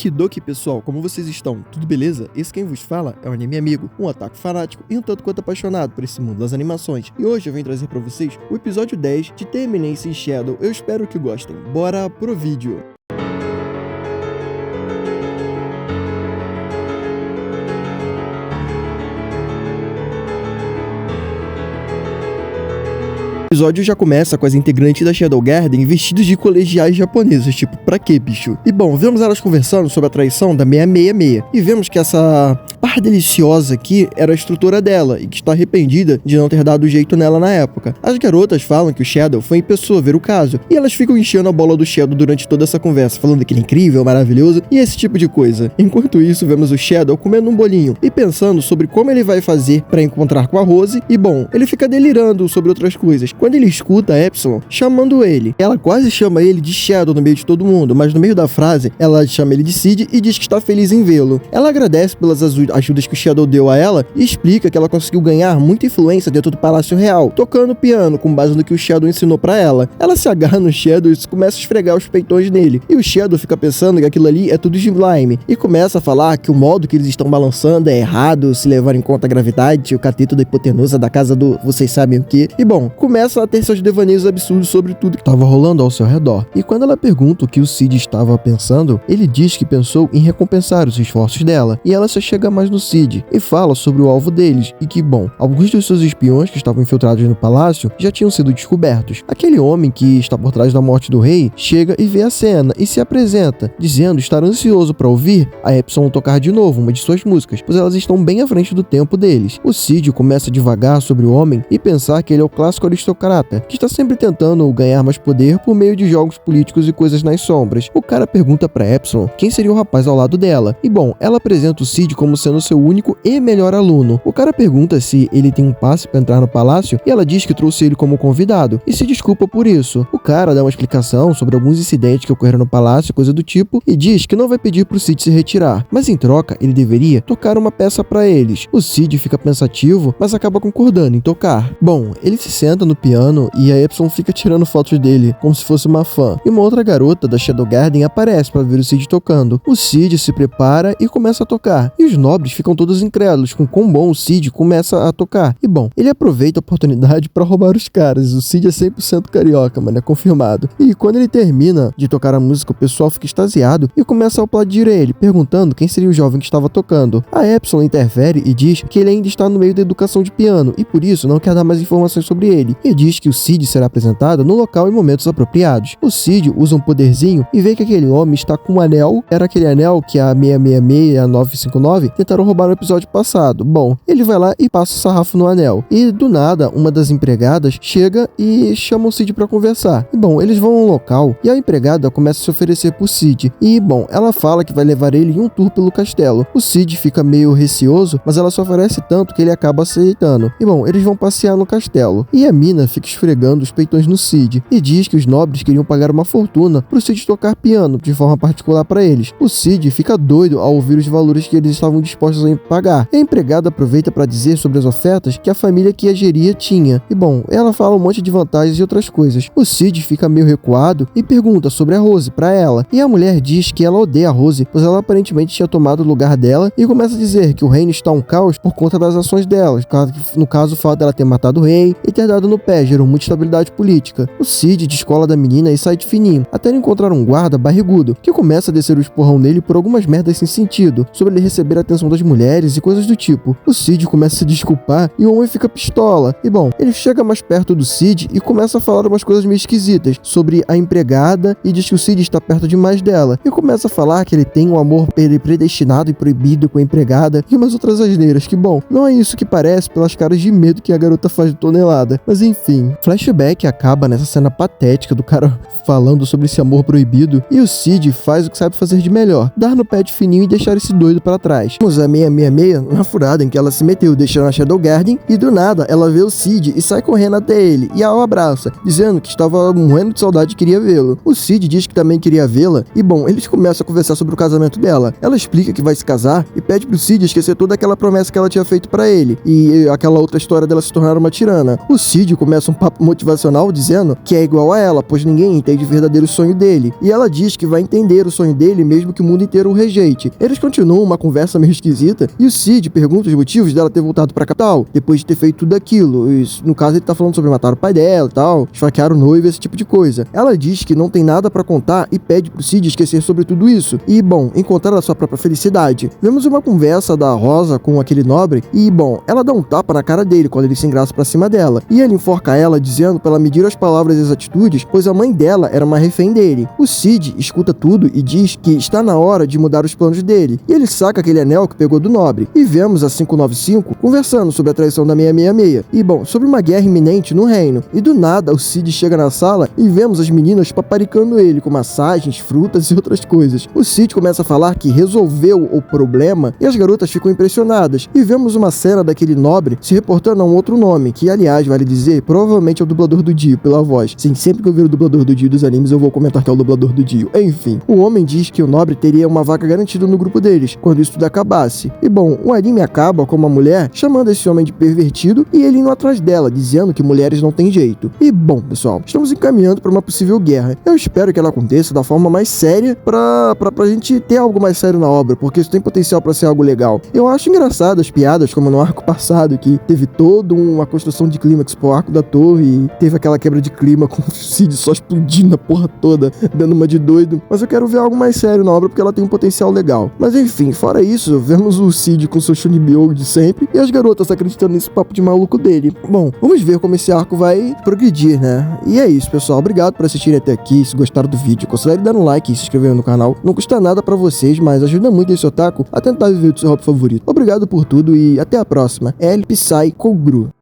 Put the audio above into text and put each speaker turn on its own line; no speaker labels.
Okidoki, pessoal, como vocês estão? Tudo beleza? Esse quem vos fala é um anime amigo, um otaku fanático e um tanto quanto apaixonado por esse mundo das animações. E hoje eu venho trazer pra vocês o episódio 10 de Termination Shadow. Eu espero que gostem. Bora pro vídeo! O episódio já começa com as integrantes da Shadow Garden vestidos de colegiais japoneses, tipo, pra quê, bicho? E bom, vemos elas conversando sobre a traição da 666, e vemos que essa par deliciosa aqui era a instrutora dela, e que está arrependida de não ter dado jeito nela na época. As garotas falam que o Shadow foi em pessoa ver o caso, e elas ficam enchendo a bola do Shadow durante toda essa conversa, falando que ele é incrível, maravilhoso, e esse tipo de coisa. Enquanto isso, vemos o Shadow comendo um bolinho, e pensando sobre como ele vai fazer pra encontrar com a Rose, e bom, ele fica delirando sobre outras coisas. Quando ele escuta a Epsilon chamando ele, ela quase chama ele de Shadow no meio de todo mundo, mas no meio da frase, ela chama ele de Cid e diz que está feliz em vê-lo. Ela agradece pelas ajudas que o Shadow deu a ela e explica que ela conseguiu ganhar muita influência dentro do Palácio Real, tocando piano com base no que o Shadow ensinou pra ela. Ela se agarra no Shadow e começa a esfregar os peitões nele, e o Shadow fica pensando que aquilo ali é tudo slime, e começa a falar que o modo que eles estão balançando é errado, se levar em conta a gravidade, o cateto da hipotenusa da casa do vocês sabem o que. E bom, começa a ter seus devaneios absurdos sobre tudo que estava rolando ao seu redor. E quando ela pergunta o que o Cid estava pensando, ele diz que pensou em recompensar os esforços dela, e ela se chega mais no Cid e fala sobre o alvo deles, e que, bom, alguns dos seus espiões que estavam infiltrados no palácio já tinham sido descobertos. Aquele homem que está por trás da morte do rei chega e vê a cena e se apresenta, dizendo estar ansioso para ouvir a Epsilon tocar de novo uma de suas músicas, pois elas estão bem à frente do tempo deles. O Cid começa a divagar sobre o homem e pensar que ele é o clássico aristocrata, que está sempre tentando ganhar mais poder por meio de jogos políticos e coisas nas sombras. O cara pergunta pra Epsilon quem seria o rapaz ao lado dela, e bom, ela apresenta o Cid como sendo seu único e melhor aluno. O cara pergunta se ele tem um passe para entrar no palácio, e ela diz que trouxe ele como convidado, e se desculpa por isso. O cara dá uma explicação sobre alguns incidentes que ocorreram no palácio, coisa do tipo, e diz que não vai pedir pro Cid se retirar, mas em troca ele deveria tocar uma peça pra eles. O Cid fica pensativo, mas acaba concordando em tocar. Bom, ele se senta no piano e a Epsilon fica tirando fotos dele, como se fosse uma fã. E uma outra garota da Shadow Garden aparece para ver o Cid tocando. O Cid se prepara e começa a tocar. E os nobres ficam todos incrédulos com quão bom o Cid começa a tocar. E bom, ele aproveita a oportunidade para roubar os caras. O Cid é 100% carioca, mano, é confirmado. E quando ele termina de tocar a música, o pessoal fica extasiado e começa a aplaudir ele, perguntando quem seria o jovem que estava tocando. A Epsilon interfere e diz que ele ainda está no meio da educação de piano e por isso não quer dar mais informações sobre ele. E diz que o Cid será apresentado no local em momentos apropriados. O Cid usa um poderzinho e vê que aquele homem está com um anel. Era aquele anel que a 666 e a 959 tentaram roubar no episódio passado. Bom, ele vai lá e passa o sarrafo no anel. E do nada, uma das empregadas chega e chama o Cid pra conversar. E bom, eles vão ao local e a empregada começa a se oferecer pro Cid. E bom, ela fala que vai levar ele em um tour pelo castelo. O Cid fica meio receoso, mas ela se oferece tanto que ele acaba aceitando. E bom, eles vão passear no castelo. E a mina fica esfregando os peitões no Cid e diz que os nobres queriam pagar uma fortuna pro Cid tocar piano de forma particular para eles. O Cid fica doido ao ouvir os valores que eles estavam dispostos a pagar. E a empregada aproveita para dizer sobre as ofertas que a família que a geria tinha. E bom, ela fala um monte de vantagens e outras coisas. O Cid fica meio recuado e pergunta sobre a Rose para ela. E a mulher diz que ela odeia a Rose, pois ela aparentemente tinha tomado o lugar dela, e começa a dizer que o reino está um caos por conta das ações dela. No caso, o fato dela ter matado o rei e ter dado no pé gerou muita instabilidade política. O Cid descola da menina e sai de fininho, até ele encontrar um guarda barrigudo, que começa a descer o esporrão nele por algumas merdas sem sentido, sobre ele receber a atenção das mulheres e coisas do tipo. O Cid começa a se desculpar e o homem fica pistola. E bom, ele chega mais perto do Cid e começa a falar umas coisas meio esquisitas sobre a empregada e diz que o Cid está perto demais dela. E começa a falar que ele tem um amor predestinado e proibido com a empregada e umas outras asneiras que, bom, não é isso que parece pelas caras de medo que a garota faz de tonelada. Mas enfim, flashback acaba nessa cena patética do cara falando sobre esse amor proibido e o Cid faz o que sabe fazer de melhor, dar no pé de fininho e deixar esse doido para trás. Vamos a 666 na furada em que ela se meteu, deixando a Shadow Garden, e do nada ela vê o Cid e sai correndo até ele e o abraça, dizendo que estava morrendo de saudade e queria vê-lo. O Cid diz que também queria vê-la e bom, eles começam a conversar sobre o casamento dela. Ela explica que vai se casar e pede pro Cid esquecer toda aquela promessa que ela tinha feito para ele e aquela outra história dela se tornar uma tirana. O Cid começa começa um papo motivacional dizendo que é igual a ela, pois ninguém entende o verdadeiro sonho dele. E ela diz que vai entender o sonho dele mesmo que o mundo inteiro o rejeite. Eles continuam uma conversa meio esquisita e o Sid pergunta os motivos dela ter voltado pra capital, depois de ter feito tudo aquilo. No caso, ele tá falando sobre matar o pai dela e tal, esfaquear o noivo, esse tipo de coisa. Ela diz que não tem nada pra contar e pede pro Sid esquecer sobre tudo isso e, bom, encontrar a sua própria felicidade. Vemos uma conversa da Rosa com aquele nobre e, bom, ela dá um tapa na cara dele quando ele se engraça pra cima dela. E ele enforca ela dizendo pra ela medir as palavras e as atitudes, pois a mãe dela era uma refém dele. O Sid escuta tudo e diz que está na hora de mudar os planos dele. E ele saca aquele anel que pegou do nobre. E vemos a 595 conversando sobre a traição da 666. E, bom, sobre uma guerra iminente no reino. E do nada, o Sid chega na sala e vemos as meninas paparicando ele com massagens, frutas e outras coisas. O Sid começa a falar que resolveu o problema e as garotas ficam impressionadas. E vemos uma cena daquele nobre se reportando a um outro nome, que, aliás, vale dizer, provavelmente é o dublador do Dio, pela voz. Sim, sempre que eu ver o dublador do Dio dos animes, eu vou comentar que é o dublador do Dio. Enfim, o homem diz que o nobre teria uma vaga garantida no grupo deles, quando isso tudo acabasse. E, bom, o anime acaba com uma mulher chamando esse homem de pervertido e ele indo atrás dela, dizendo que mulheres não têm jeito. E, bom, pessoal, estamos encaminhando para uma possível guerra. Eu espero que ela aconteça da forma mais séria pra gente ter algo mais sério na obra, porque isso tem potencial para ser algo legal. Eu acho engraçado as piadas, como no arco passado, que teve toda uma construção de clímax pro arco da torre e teve aquela quebra de clima com o Sid só explodindo a porra toda, dando uma de doido. Mas eu quero ver algo mais sério na obra porque ela tem um potencial legal. Mas enfim, fora isso, vemos o Sid com seu Shunibyo de sempre e as garotas acreditando nesse papo de maluco dele. Bom, vamos ver como esse arco vai progredir, né? E é isso, pessoal. Obrigado por assistirem até aqui. Se gostaram do vídeo, considere dar um like e se inscrever no canal. Não custa nada pra vocês, mas ajuda muito esse otaku a tentar viver o seu hobby favorito. Obrigado por tudo e até a próxima. É Psy Kogru.